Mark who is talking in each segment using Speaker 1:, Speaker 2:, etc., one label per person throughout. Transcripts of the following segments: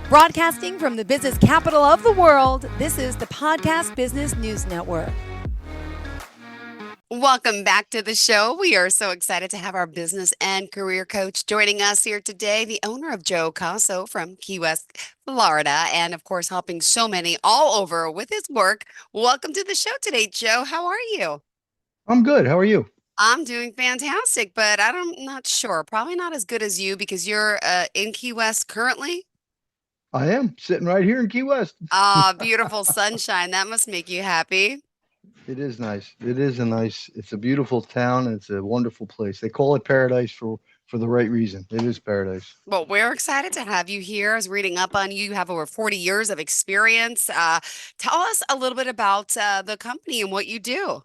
Speaker 1: Broadcasting from the business capital of the world, this is the Podcast Business News Network.
Speaker 2: Welcome back to the show. We are so excited to have our business and career coach joining us here today, the owner of Caso from Key West, Florida, and of course, helping so many all over with his work. Welcome to the show today, Joe. How are you?
Speaker 3: I'm good. How are you?
Speaker 2: I'm doing fantastic, but I'm not sure. Probably not as good as you because you're in Key West currently.
Speaker 3: I am sitting right here in Key West.
Speaker 2: Ah, beautiful sunshine. That must make you happy.
Speaker 3: It is nice. It's a beautiful town. And it's a wonderful place. They call it paradise for the right reason. It is paradise.
Speaker 2: Well, we're excited to have you here. I was reading up on you. You have over 40 years of experience. Tell us a little bit about the company and what you do.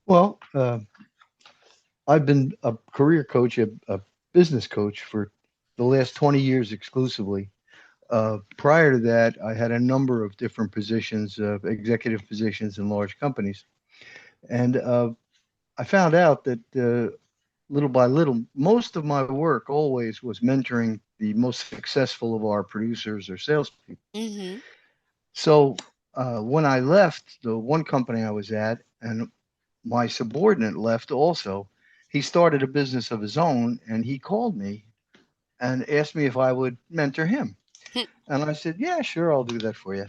Speaker 3: Well, I've been a career coach, a business coach for the last 20 years exclusively. Prior to that, I had a number of different positions, executive positions in large companies. And I found out that little by little, most of my work always was mentoring the most successful of our producers or salespeople.
Speaker 2: Mm-hmm.
Speaker 3: So when I left the one company I was at, and my subordinate left also, he started a business of his own, and he called me and asked me if I would mentor him. And I said, yeah, sure, I'll do that for you.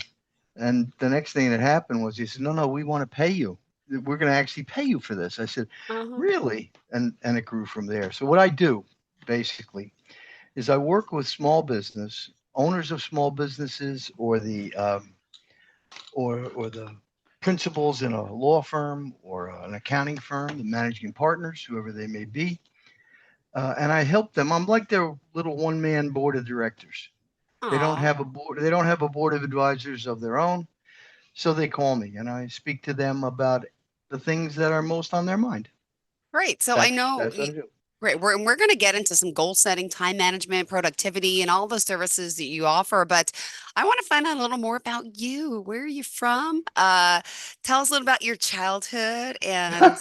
Speaker 3: And the next thing that happened was he said, no, we want to pay you. We're going to actually pay you for this. I said,
Speaker 2: Uh-huh.
Speaker 3: really? And it grew from there. So what I do basically is I work with small business owners of small businesses or the principals in a law firm or an accounting firm, the managing partners, whoever they may be. And I help them. I'm like their little one-man board of directors. They don't
Speaker 2: Aw.
Speaker 3: have a board. They don't have a board of advisors of their own. So they call me and I speak to them about the things that are most on their mind.
Speaker 2: Great. So I
Speaker 3: That's
Speaker 2: know,
Speaker 3: that's what I do.
Speaker 2: great. We're going to get into some goal setting, time management, productivity, and all the services that you offer. But I want to find out a little more about you. Where are you from? Tell us a little about your childhood. And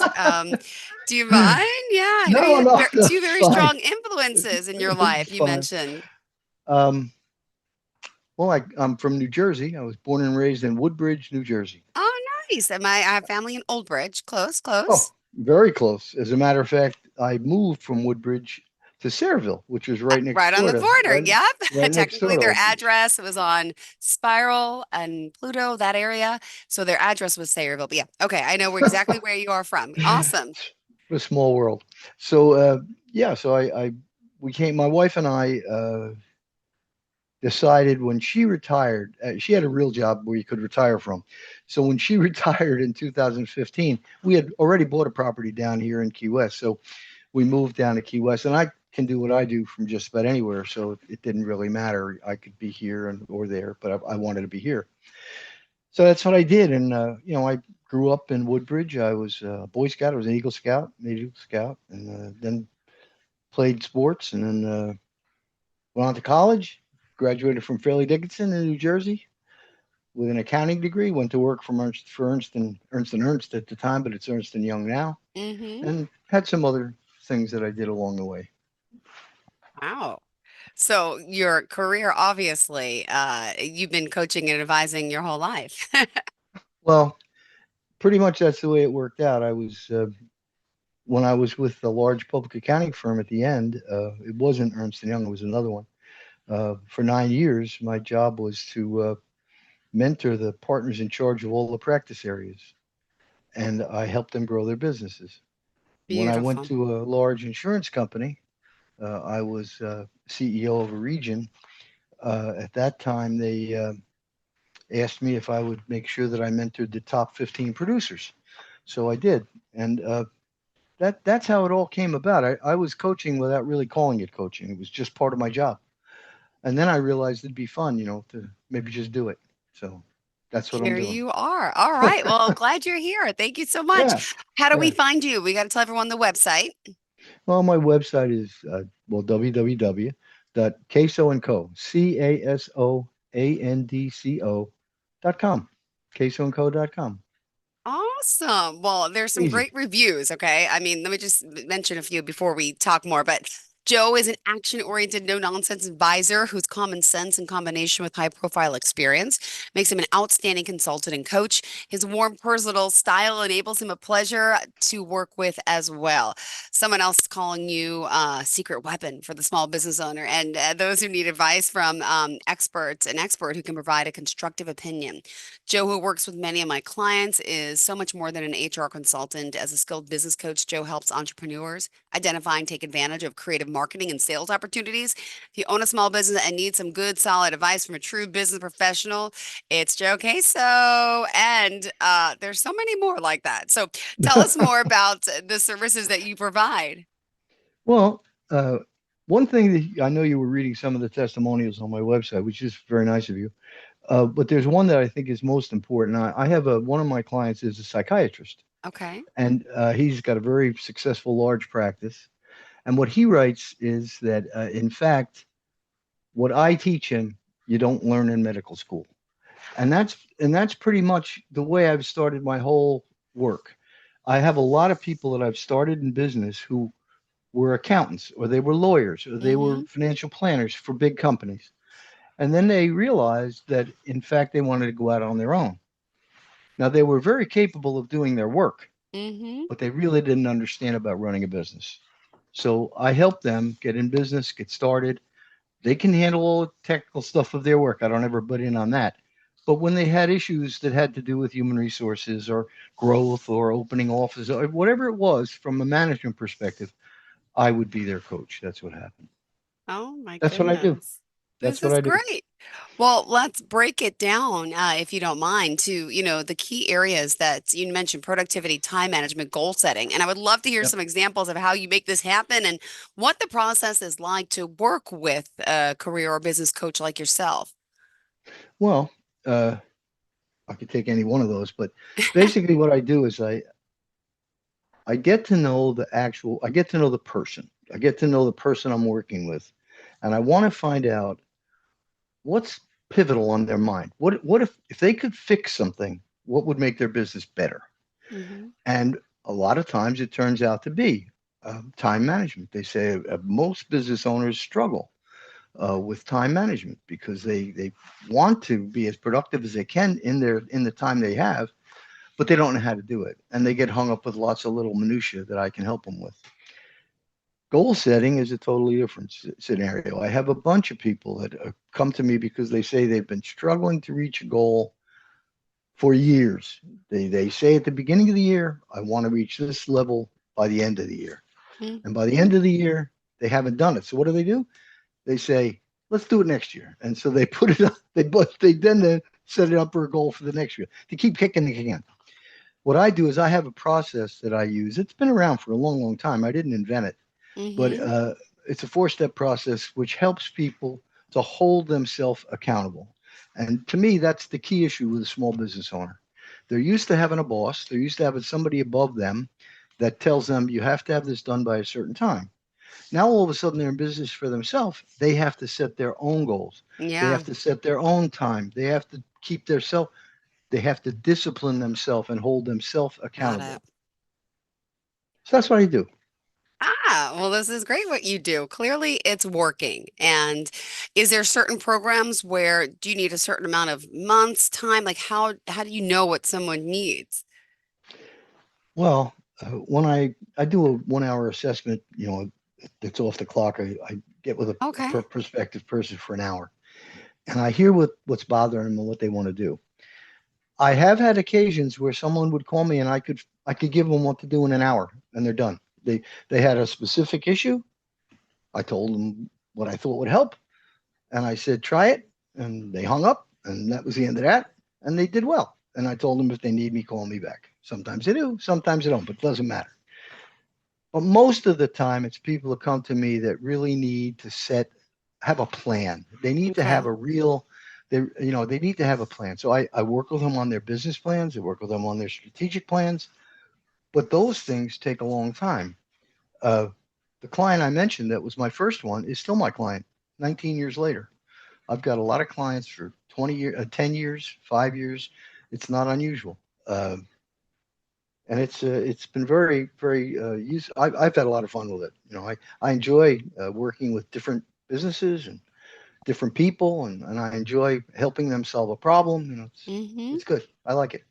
Speaker 2: do you mind? Yeah, I know you
Speaker 3: No,
Speaker 2: had
Speaker 3: no,
Speaker 2: two
Speaker 3: that's
Speaker 2: very
Speaker 3: fine.
Speaker 2: strong influences in your
Speaker 3: It's
Speaker 2: life. You
Speaker 3: fine.
Speaker 2: mentioned.
Speaker 3: Um, well, I'm from New Jersey. I was born and raised in Woodbridge, New Jersey.
Speaker 2: Oh, nice. I have family in Old Bridge. Close,
Speaker 3: Oh,
Speaker 2: close.
Speaker 3: very close. As a matter of fact, I moved from Woodbridge to Sayreville, which was right next
Speaker 2: Right on
Speaker 3: door
Speaker 2: the
Speaker 3: to
Speaker 2: border.
Speaker 3: right,
Speaker 2: Yep.
Speaker 3: right next door
Speaker 2: Technically,
Speaker 3: to
Speaker 2: their
Speaker 3: Old Bridge.
Speaker 2: address was on Spiral and Pluto, that area. So their address was Sayreville. But yeah, okay. I know exactly where you are from. Awesome.
Speaker 3: A small world. So yeah, so I we came. My wife and I decided when she retired, she had a real job where you could retire from. So when she retired in 2015, we had already bought a property down here in Key West. So we moved down to Key West, and I can do what I do from just about anywhere. So it didn't really matter. I could be here and or there, but I wanted to be here. So that's what I did. And I grew up in Woodbridge. I was a Boy Scout. I was an Eagle Scout, Native Eagle Scout, and then played sports, and then went on to college. Graduated from Fairleigh Dickinson in New Jersey with an accounting degree. Went to work for Ernst and Ernst at the time, but it's Ernst and Young now,
Speaker 2: Mm-hmm.
Speaker 3: and had some other things that I did along the way.
Speaker 2: Wow. So your career, obviously, you've been coaching and advising your whole life.
Speaker 3: Well, pretty much that's the way it worked out. I was when I was with the large public accounting firm at the end. It wasn't Ernst and Young; it was another one. For 9 years, my job was to mentor the partners in charge of all the practice areas, and I helped them grow their businesses. When I went
Speaker 2: Beautiful.
Speaker 3: to a large insurance company, I was CEO of a region. At that time, they asked me if I would make sure that I mentored the top 15 producers. So I did. And that's how it all came about. I was coaching without really calling it coaching. It was just part of my job. And then I realized it'd be fun, to maybe just do it. So that's what I'm
Speaker 2: Here
Speaker 3: doing.
Speaker 2: you are. All right. Well, glad you're here. Thank you so
Speaker 3: Yeah,
Speaker 2: much. How do we
Speaker 3: yeah.
Speaker 2: find you? We got to tell everyone the website.
Speaker 3: Well, my website is www.casoandco, CASOANDCO.com, casoandco.com.
Speaker 2: Awesome. Well, there's some
Speaker 3: Easy.
Speaker 2: great reviews. Okay. I mean, let me just mention a few before we talk more. But Joe is an action-oriented, no-nonsense advisor whose common sense in combination with high-profile experience makes him an outstanding consultant and coach. His warm, personal style enables him a pleasure to work with as well. Someone else is calling you a secret weapon for the small business owner, and those who need advice from experts, an expert who can provide a constructive opinion. Joe, who works with many of my clients, is so much more than an HR consultant. As a skilled business coach, Joe helps entrepreneurs identify and take advantage of creative marketing and sales opportunities. If you own a small business and need some good, solid advice from a true business professional, it's Joe Caso. And there's so many more like that. So tell us more about the services that you provide.
Speaker 3: Well, one thing that I know you were reading some of the testimonials on my website, which is very nice of you. But there's one that I think is most important. I have one of my clients is a psychiatrist,
Speaker 2: Okay.
Speaker 3: and he's got a very successful large practice. And what he writes is that, in fact, what I teach him, you don't learn in medical school, and that's pretty much the way I've started my whole work. I have a lot of people that I've started in business who were accountants, or they were lawyers, or they were
Speaker 2: Mm-hmm.
Speaker 3: financial planners for big companies. And then they realized that, in fact, they wanted to go out on their own. Now, they were very capable of doing their work,
Speaker 2: Mm-hmm.
Speaker 3: but they really didn't understand about running a business. So I helped them get in business, get started. They can handle all the technical stuff of their work. I don't ever butt in on that. But when they had issues that had to do with human resources or growth or opening offices or whatever it was from a management perspective, I would be their coach. That's what happened.
Speaker 2: Oh my
Speaker 3: That's what I do.
Speaker 2: goodness.
Speaker 3: That's
Speaker 2: This
Speaker 3: what
Speaker 2: is
Speaker 3: I do.
Speaker 2: great. Well, let's break it down, if you don't mind, to, the key areas that you mentioned, productivity, time management, goal setting. And I would love to hear
Speaker 3: Yep.
Speaker 2: some examples of how you make this happen and what the process is like to work with a career or business coach like yourself.
Speaker 3: Well, uh, I could take any one of those, but basically what I do is I get to know I get to know the person. I get to know the person I'm working with, and I want to find out what's pivotal on their mind. What if they could fix something, what would make their business better?
Speaker 2: Mm-hmm.
Speaker 3: And a lot of times it turns out to be time management. They say most business owners struggle with time management because they want to be as productive as they can in the time they have, but they don't know how to do it, and they get hung up with lots of little minutia that I can help them with. Goal setting is a totally different scenario. I have a bunch of people that come to me because they say they've been struggling to reach a goal for years. They say at the beginning of the year, I want to reach this level by the end of the year. And by the end of the year, they haven't done it. So what do? They say, let's do it next year. And so they put it up, they then set it up for a goal for the next year to keep kicking the can. What I do is I have a process that I use. It's been around for a long, long time. I didn't invent it, but
Speaker 2: Mm-hmm.
Speaker 3: it's a four-step process which helps people to hold themselves accountable. And to me, that's the key issue with a small business owner. They're used to having a boss. They're used to having somebody above them that tells them you have to have this done by a certain time. Now all of a sudden they're in business for themselves. They have to set their own goals. They
Speaker 2: Yeah,
Speaker 3: have to set their own time. They have to keep their self. They have to discipline themselves and hold themselves
Speaker 2: got it.
Speaker 3: accountable. So that's what I do.
Speaker 2: Well, this is great what you do. Clearly, it's working. And is there certain programs where do you need a certain amount of months, time? Like how do you know what someone needs?
Speaker 3: Well, when I do a 1 hour assessment, that's off the clock. I get with a
Speaker 2: Okay.
Speaker 3: prospective person for an hour, and I hear what's bothering them and what they want to do. I have had occasions where someone would call me and I could give them what to do in an hour and they're done. They had a specific issue. I told them what I thought would help, and I said try it, and they hung up, and that was the end of that. And they did well. And I told them if they need me, call me back. Sometimes they do, sometimes they don't, but it doesn't matter. But most of the time, it's people that come to me that really need to have a plan. They need to have
Speaker 2: Okay.
Speaker 3: a real, they need to have a plan. So I work with them on their business plans. I work with them on their strategic plans, but those things take a long time. Uh, the client I mentioned that was my first one is still my client 19 years later. I've got a lot of clients for 20 years, 10 years, 5 years. It's not unusual. Uh, and it's been very use. I've had a lot of fun with it. I enjoy working with different businesses and different people, and I enjoy helping them solve a problem.
Speaker 2: Hmm.
Speaker 3: It's good. I like it.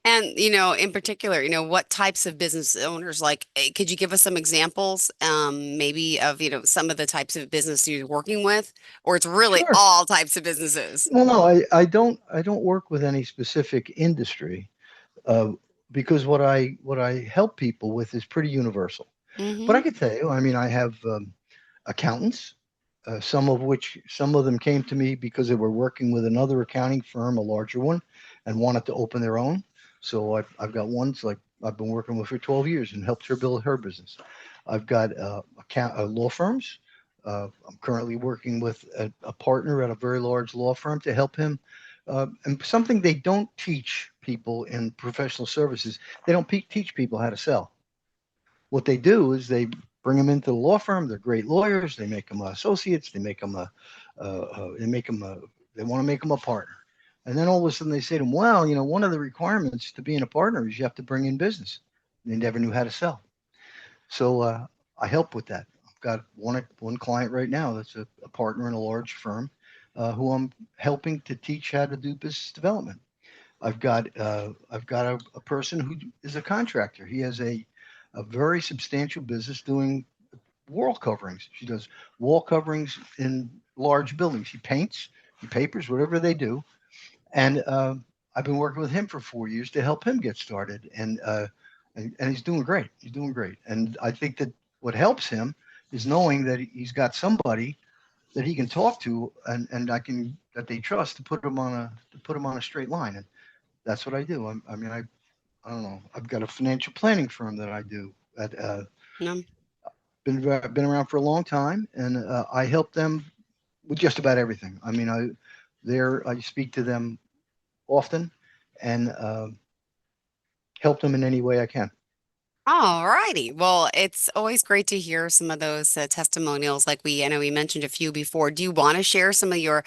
Speaker 2: And, in particular, what types of business owners, like, could you give us some examples, maybe of, some of the types of business you're working with, or it's really
Speaker 3: Sure.
Speaker 2: all types of businesses?
Speaker 3: Well, no, I don't work with any specific industry, uh, because what I help people with is pretty universal. But
Speaker 2: Hmm.
Speaker 3: I could tell you, I mean, I have accountants, some of them came to me because they were working with another accounting firm, a larger one, and wanted to open their own. So I've got ones like I've been working with for 12 years and helped her build her business. I've got law firms. I'm currently working with a partner at a very large law firm to help him. And something they don't teach people in professional services, they don't teach people how to sell. What they do is they bring them into the law firm. They're great lawyers. They make them associates. They make them a, they want to make them a partner. And then all of a sudden they say to them, well, one of the requirements to being a partner is you have to bring in business. They never knew how to sell. So I help with that. I've got one client right now that's a partner in a large firm, who I'm helping to teach how to do business development. I've got a person who is a contractor. He has a very substantial business doing wall coverings. She does wall coverings in large buildings. He papers, whatever they do. And I've been working with him for 4 years to help him get started. And he's doing great. He's doing great. And I think that what helps him is knowing that he's got somebody that he can talk to, and that they trust to put him on a straight line. And that's what I do. I don't know. I've got a financial planning firm that I do. That
Speaker 2: No.
Speaker 3: been around for a long time, and I help them with just about everything. I speak to them often, and help them in any way I can.
Speaker 2: All righty. Well, it's always great to hear some of those testimonials. Like I know we mentioned a few before. Do you want to share some of your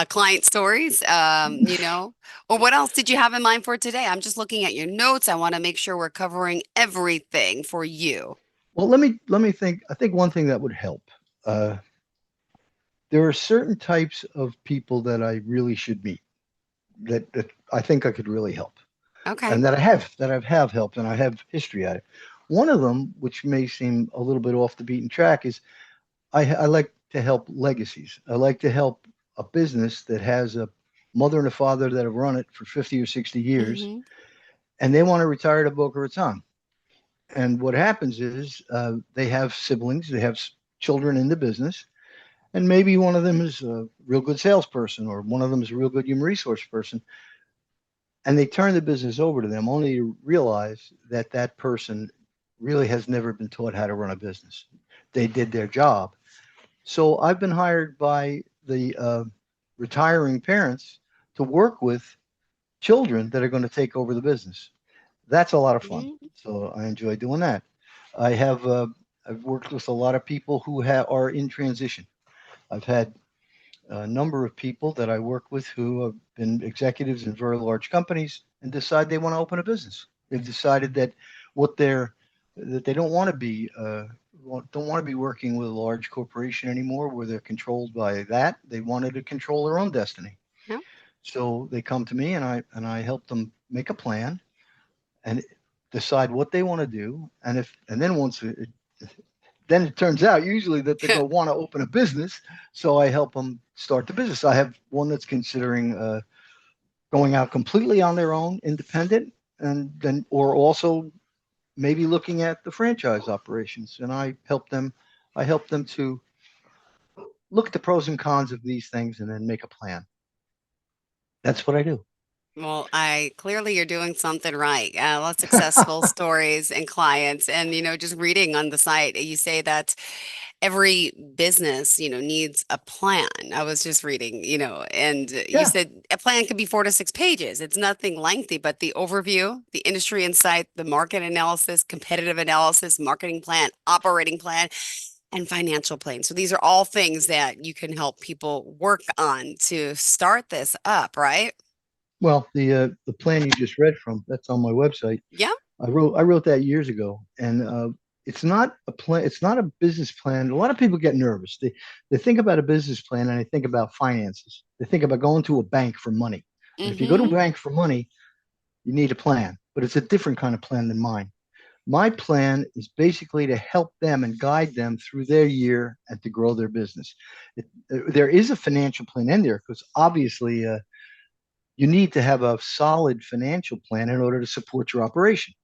Speaker 2: client stories? Or what else did you have in mind for today? I'm just looking at your notes. I want to make sure we're covering everything for you.
Speaker 3: Well, let me think. I think one thing that would help. Uh, there are certain types of people that I really should meet, that I think I could really help,
Speaker 2: Okay.
Speaker 3: and that I've helped, and I have history at it. One of them, which may seem a little bit off the beaten track, is I like to help legacies. I like to help a business that has a mother and a father that have run it for 50 or 60 years,
Speaker 2: Mm-hmm.
Speaker 3: and they want to retire to Boca Raton. And what happens is they have siblings, they have children in the business, and maybe one of them is a real good salesperson, or one of them is a real good human resource person, and they turn the business over to them only to realize that that person really has never been taught how to run a business. They did their job. So I've been hired by the retiring parents to work with children that are going to take over the business. That's a lot of fun.
Speaker 2: Mm-hmm.
Speaker 3: So I enjoy doing that. I have I've worked with a lot of people who are in transition. I've had a number of people that I work with who have been executives in very large companies and decide they want to open a business. They've decided what they're that they don't want to be don't want to be working with a large corporation anymore where they're controlled by that. They wanted to control their own destiny.
Speaker 2: Yeah.
Speaker 3: So they come to me, and I help them make a plan and decide what they want to do. And then then it turns out usually that they're going to want to open a business. So I help them start the business. I have one that's considering going out completely on their own, independent, and then or also maybe looking at the franchise operations. And I help them to look at the pros and cons of these things and then make a plan. That's what I do.
Speaker 2: Well, I clearly you're doing something right. A lot of successful stories and clients, and just reading on the site, you say that every business, needs a plan. I was just reading, and you
Speaker 3: Yeah.
Speaker 2: said a plan could be 4 to 6 pages. It's nothing lengthy, but the overview, the industry insight, the market analysis, competitive analysis, marketing plan, operating plan, and financial plan. So these are all things that you can help people work on to start this up, right?
Speaker 3: Well, the plan you just read from, that's on my website.
Speaker 2: Yeah.
Speaker 3: I wrote that years ago, and it's not a plan. It's not a business plan. A lot of people get nervous. They think about a business plan and they think about finances. They think about going to a bank for money. And if you go to a
Speaker 2: Mm-hmm.
Speaker 3: bank for money, you need a plan, but it's a different kind of plan than mine. My plan is basically to help them and guide them through their year and to grow their business. There is a financial plan in there because obviously you need to have a solid financial plan in order to support your operation.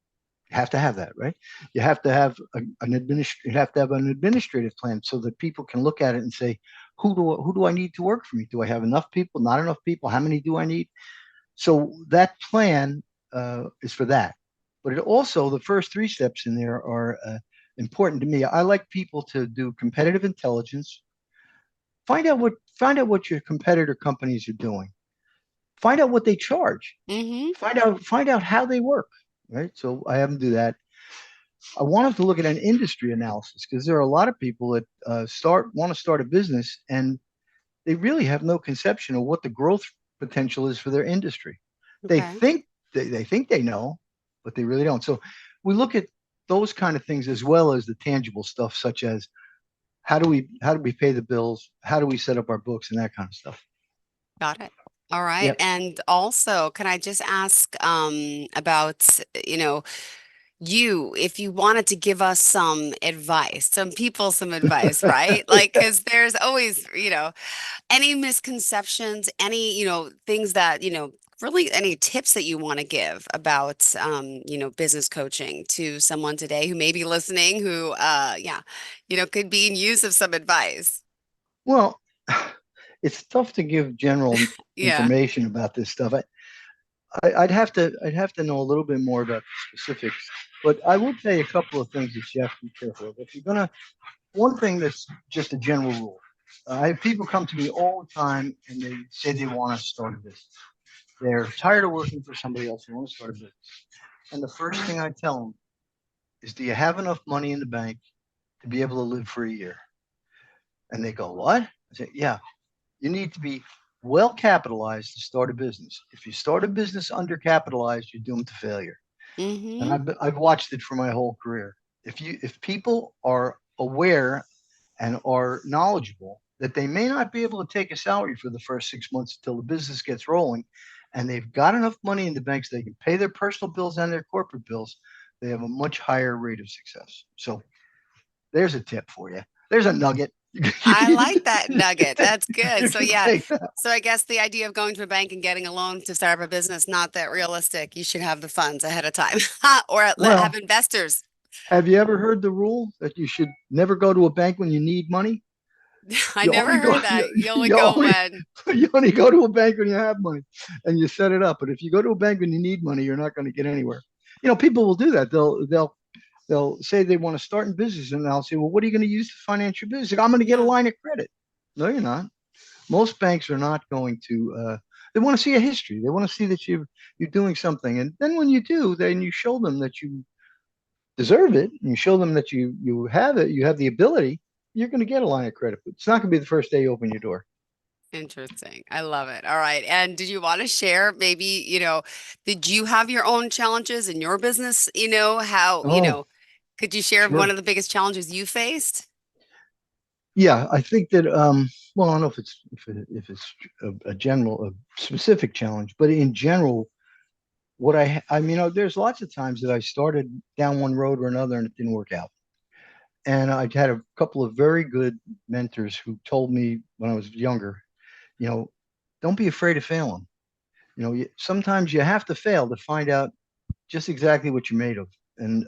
Speaker 3: You have to have that, right? You have to have you have to have an administrative plan so that people can look at it and say, who do I need to work for me? Do I have enough people? Not enough people? How many do I need? So that plan is for that. But it also, the first three steps in there are important to me. I like people to do competitive intelligence. Find out what your competitor companies are doing. Find out what they charge.
Speaker 2: Mm-hmm.
Speaker 3: Find out how they work. Right. So I have them do that. I wanted to look at an industry analysis because there are a lot of people that start want to start a business and they really have no conception of what the growth potential is for their industry. They
Speaker 2: Okay.
Speaker 3: think they think they know, but they really don't. So we look at those kind of things as well as the tangible stuff, such as how do we pay the bills, how do we set up our books, and that kind of stuff.
Speaker 2: Got it. All right.
Speaker 3: Yep.
Speaker 2: And also, can I just ask about, you know, if you wanted to give us some advice, some people some advice, right? Like, because there's always, any misconceptions, any, things that, really any tips that you want to give about, business coaching to someone today who may be listening who, yeah, could be in use of some advice.
Speaker 3: Well, it's tough to give general
Speaker 2: Yeah.
Speaker 3: information about this stuff. I'd have to know a little bit more about the specifics, but I will tell you a couple of things that you have to be careful of. If you're gonna, one thing that's just a general rule. I have people come to me all the time and they say they want to start a business. They're tired of working for somebody else. They want to start a business. And the first thing I tell them is, do you have enough money in the bank to be able to live for a year? And they go, what? I say, yeah, you need to be well capitalized to start a business. If you start a business undercapitalized, you're doomed to failure. And
Speaker 2: Mm-hmm.
Speaker 3: I've watched it for my whole career. If people are aware and are knowledgeable that they may not be able to take a salary for the first 6 months until the business gets rolling, and they've got enough money in the bank so they can pay their personal bills and their corporate bills, they have a much higher rate of success. So there's a tip for you. There's a nugget.
Speaker 2: I
Speaker 3: You
Speaker 2: like that nugget. That's good. So
Speaker 3: can
Speaker 2: yeah.
Speaker 3: take that.
Speaker 2: So I guess the idea of going to a bank and getting a loan to start up a business, not that realistic. You should have the funds ahead of time or have
Speaker 3: Well,
Speaker 2: investors.
Speaker 3: have you ever heard the rule that you should never go to a bank when you need money?
Speaker 2: I
Speaker 3: You
Speaker 2: never
Speaker 3: only go
Speaker 2: heard that. You only
Speaker 3: you
Speaker 2: go
Speaker 3: only
Speaker 2: when.
Speaker 3: you only go to a bank when you have money and you set it up. But if you go to a bank when you need money, you're not going to get anywhere. People will do that. They'll say they want to start in business, and I'll say, well, what are you going to use to finance your business? Like, I'm going to get a
Speaker 2: Yeah.
Speaker 3: line of credit. No, you're not. Most banks are not going to. They want to see a history. They want to see that you're doing something, and then when you do, then you show them that you deserve it, and you show them that you have it, you have the ability. You're going to get a line of credit, but it's not going to be the first day you open your door.
Speaker 2: Interesting. I love it. All right. And did you want to share maybe, did you have your own challenges in your business? How,
Speaker 3: Oh,
Speaker 2: could you share one
Speaker 3: sure.
Speaker 2: of the biggest challenges you faced?
Speaker 3: Yeah, I think that well, I don't know if it's a general, a specific challenge, but in general, I mean, there's lots of times that I started down one road or another and it didn't work out. And I had a couple of very good mentors who told me when I was younger, you know, don't be afraid of failing. Sometimes you have to fail to find out just exactly what you're made of. And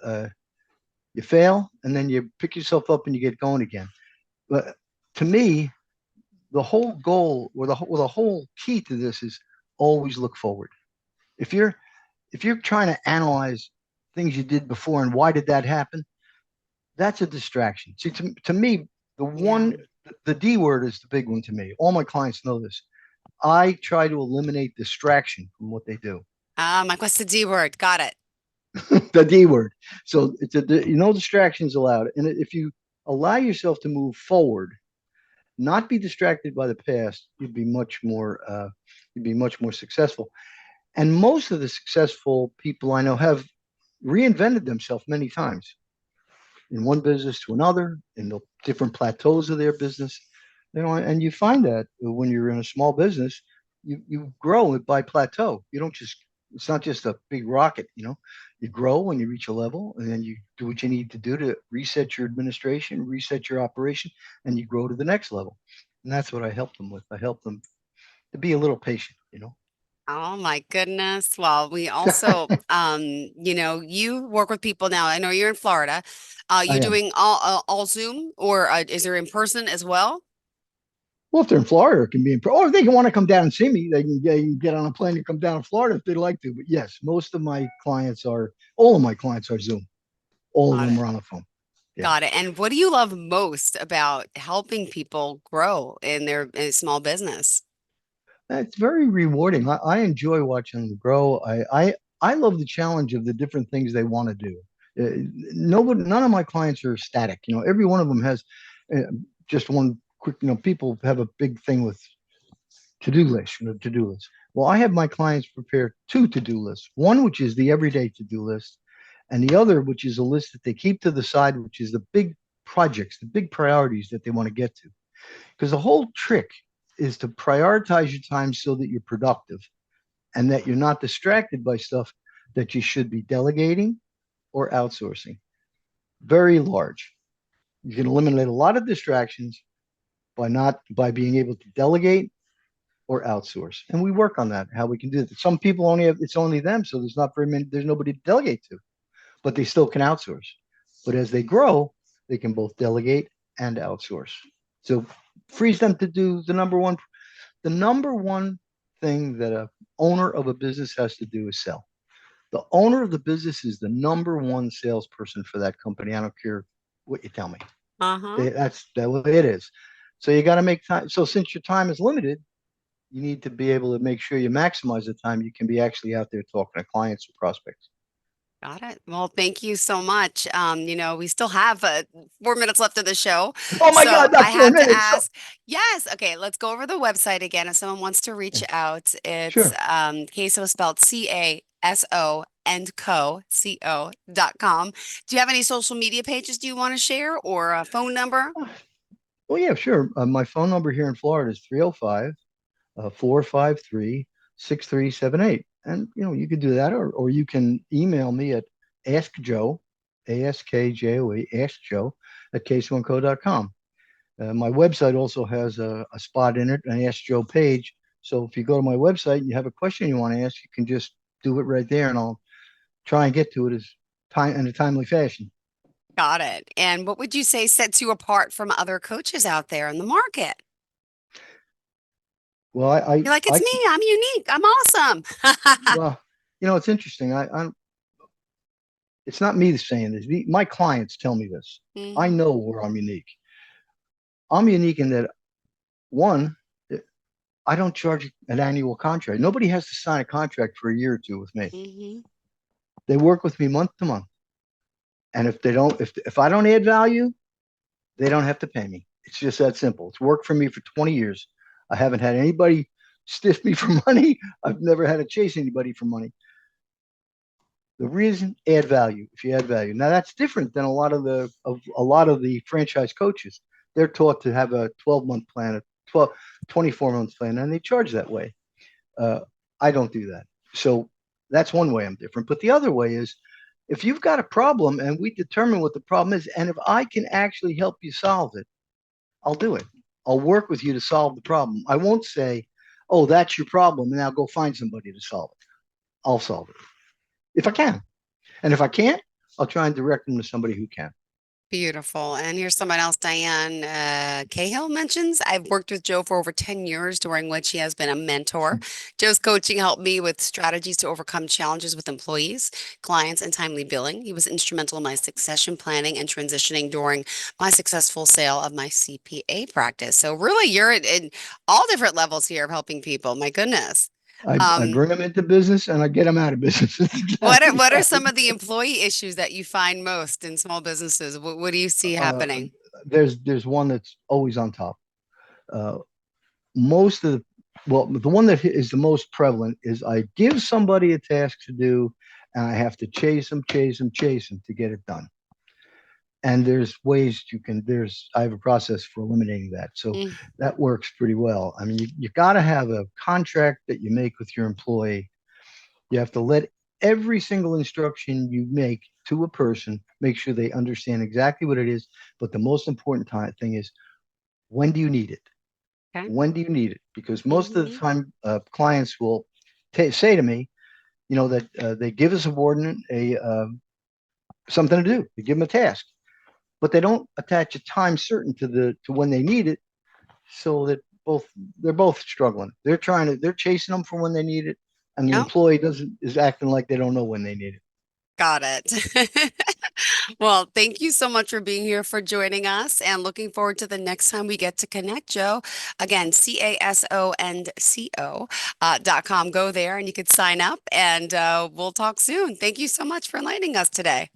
Speaker 3: you fail, and then you pick yourself up and you get going again. But to me, the whole goal or the whole key to this is always look forward. If you're trying to analyze things you did before and why did that happen, that's a distraction. See, to me, the
Speaker 2: Yeah.
Speaker 3: one the D word is the big one to me. All my clients know this. I try to eliminate distraction from what they do.
Speaker 2: Mike, what's the D word? Got it.
Speaker 3: The D word. So no distractions allowed. And if you allow yourself to move forward, not be distracted by the past, you'd be much more successful. And most of the successful people I know have reinvented themselves many times in one business to another, in the different plateaus of their business. And you find that when you're in a small business, you grow it by plateau. You don't just it's not just a big rocket, You grow when you reach a level, and then you do what you need to do to reset your administration, reset your operation, and you grow to the next level. And that's what I help them with. I help them to be a little patient.
Speaker 2: Oh my goodness. Well, we also, you work with people now. I know you're in Florida.
Speaker 3: I
Speaker 2: You
Speaker 3: am.
Speaker 2: doing all Zoom or is there in person as well?
Speaker 3: Well, if they're in Florida, it can be or if they can want to come down and see me, they can get on a plane and come down to Florida if they'd like to. But yes, all of my clients are Zoom. All of
Speaker 2: Got
Speaker 3: them
Speaker 2: it.
Speaker 3: are on the phone. Yeah.
Speaker 2: Got it. And what do you love most about helping people grow in their small business?
Speaker 3: It's very rewarding. I enjoy watching them grow. I love the challenge of the different things they want to do. None of my clients are static. Every one of them has uh, just one quick. People have a big thing with to-do lists. To-do lists. Well, I have my clients prepare two to-do lists. One which is the everyday to-do list, and the other which is a list that they keep to the side, which is the big projects, the big priorities that they want to get to. Because the whole trick is to prioritize your time so that you're productive and that you're not distracted by stuff that you should be delegating or outsourcing. Very large. You can eliminate a lot of distractions by being able to delegate or outsource. And we work on that, how we can do that. Some people it's only them, so there's nobody to delegate to, but they still can outsource. But as they grow, they can both delegate and outsource. So frees them to do the number one thing that a owner of a business has to do is sell. The owner of the business is the number one salesperson for that company. I don't care what you tell me.
Speaker 2: Uh-huh.
Speaker 3: That's the way it is. So you got to make time. So since your time is limited, you need to be able to make sure you maximize the time you can be actually out there talking to clients or prospects.
Speaker 2: Got it. Well, thank you so much. We still have 4 minutes left of the show.
Speaker 3: Oh my
Speaker 2: So
Speaker 3: God,
Speaker 2: I
Speaker 3: not four
Speaker 2: have to
Speaker 3: minutes. So,
Speaker 2: ask, yes. Okay, let's go over the website again. If someone wants to reach
Speaker 3: yeah,
Speaker 2: out, it's
Speaker 3: sure.
Speaker 2: Caso spelled CASO and co.com. Do you have any social media pages do you want to share or a phone number?
Speaker 3: Well, yeah, sure. My phone number here in Florida is 305 453 6378. And you could do that, or you can email me at askjoe, ASKJOE, askjoe at case1co.com. My website also has a spot in it, an Ask Joe page. So if you go to my website and you have a question you want to ask, you can just do it right there, and I'll try and get to it in a timely fashion.
Speaker 2: Got it. And what would you say sets you apart from other coaches out there in the market?
Speaker 3: Well,
Speaker 2: You're like, it's me. I'm unique. I'm awesome.
Speaker 3: well, it's interesting. It's not me saying this. My clients tell me this. I
Speaker 2: Hmm.
Speaker 3: know where I'm unique. I'm unique in that one, I don't charge an annual contract. Nobody has to sign a contract for a year or two with me.
Speaker 2: Hmm.
Speaker 3: They work with me month to month. And if I don't add value, they don't have to pay me. It's just that simple. It's worked for me for 20 years. I haven't had anybody stiff me for money. I've never had to chase anybody for money. The reason, add value. If you add value, now that's different than a lot of the franchise coaches. They're taught to have a 12-month plan, a 24-month plan, and they charge that way. Uh, I don't do that. So that's one way I'm different. But the other way is if you've got a problem and we determine what the problem is, and if I can actually help you solve it, I'll do it. I'll work with you to solve the problem. I won't say, oh, that's your problem. Now go find somebody to solve it. I'll solve it if I can. And if I can't, I'll try and direct them to somebody who can.
Speaker 2: Beautiful. And here's someone else, Diane Cahill mentions. I've worked with Joe for over 10 years, during which he has been a mentor. Joe's coaching helped me with strategies to overcome challenges with employees, clients, and timely billing. He was instrumental in my succession planning and transitioning during my successful sale of my CPA practice. So really, you're in all different levels here of helping people. My goodness.
Speaker 3: I
Speaker 2: Um,
Speaker 3: bring them into business and I get them out of business. That's
Speaker 2: what are,
Speaker 3: exactly
Speaker 2: what are
Speaker 3: right.
Speaker 2: some of the employee issues that you find most in small businesses? What do you see
Speaker 3: Uh,
Speaker 2: happening?
Speaker 3: there's one that's always on top. Uh, most of the, well, the one that is the most prevalent is I give somebody a task to do, and I have to chase them to get it done. And there's ways I have a process for eliminating that. So
Speaker 2: Mm.
Speaker 3: that works pretty well. I mean, you got to have a contract that you make with your employee. You have to let every single instruction you make to a person, make sure they understand exactly what it is. But the most important thing is, when do you need it?
Speaker 2: Okay.
Speaker 3: When do you need it? Because most of the
Speaker 2: Mhm.
Speaker 3: time, clients will say to me, that they give a subordinate something to do. They give them a task, but they don't attach a time certain to when they need it, so that they're both struggling. They're chasing them for when they need it, and the
Speaker 2: Yep.
Speaker 3: employee is acting like they don't know when they need it.
Speaker 2: Got it. Well, thank you so much for being here, for joining us, and looking forward to the next time we get to connect, Joe. Again, CASONCO.com. Go there and you can sign up, and we'll talk soon. Thank you so much for enlightening us today.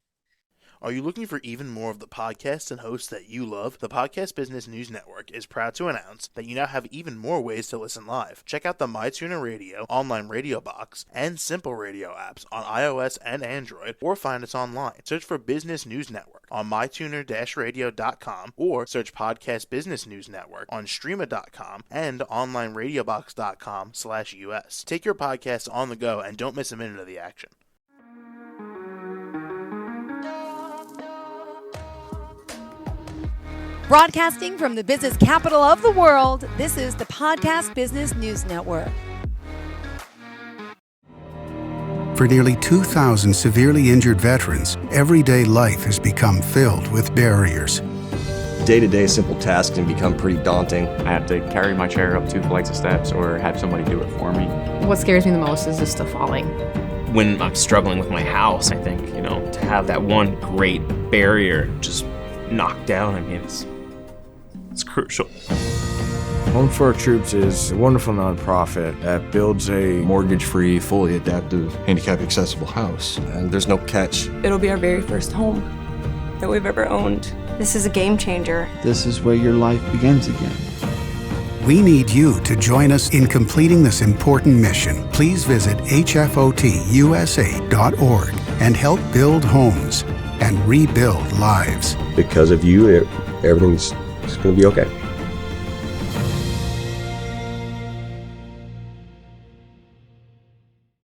Speaker 4: Are you looking for even more of the podcasts and hosts that you love? The Podcast Business News Network is proud to announce that you now have even more ways to listen live. Check out the MyTuner Radio, online radio box, and Simple Radio apps on iOS and Android, or find us online. Search for Business News Network on mytuner-radio.com, or search Podcast Business News Network on streama.com and onlineradiobox.com/US. Take your podcast on the go and don't miss a minute of the action.
Speaker 1: Broadcasting from the business capital of the world, this is the Podcast Business News Network.
Speaker 5: For nearly 2,000 severely injured veterans, everyday life has become filled with barriers.
Speaker 6: Day-to-day simple tasks can become pretty daunting.
Speaker 7: I have to carry my chair up 2 flights of steps or have somebody do it for me.
Speaker 8: What scares me the most is just the falling.
Speaker 9: When I'm struggling with my house, I think, to have that one great barrier just knocked down, it's crucial.
Speaker 10: Home for Our Troops is a wonderful nonprofit that builds a
Speaker 6: Mortgage-free, fully adaptive, handicap-accessible house. And there's no catch.
Speaker 11: It'll be our very first home that we've ever owned. This is a game changer.
Speaker 12: This is where your life begins again.
Speaker 5: We need you to join us in completing this important mission. Please visit hfotusa.org and help build homes and rebuild lives.
Speaker 6: Because of you, everything's going to be okay.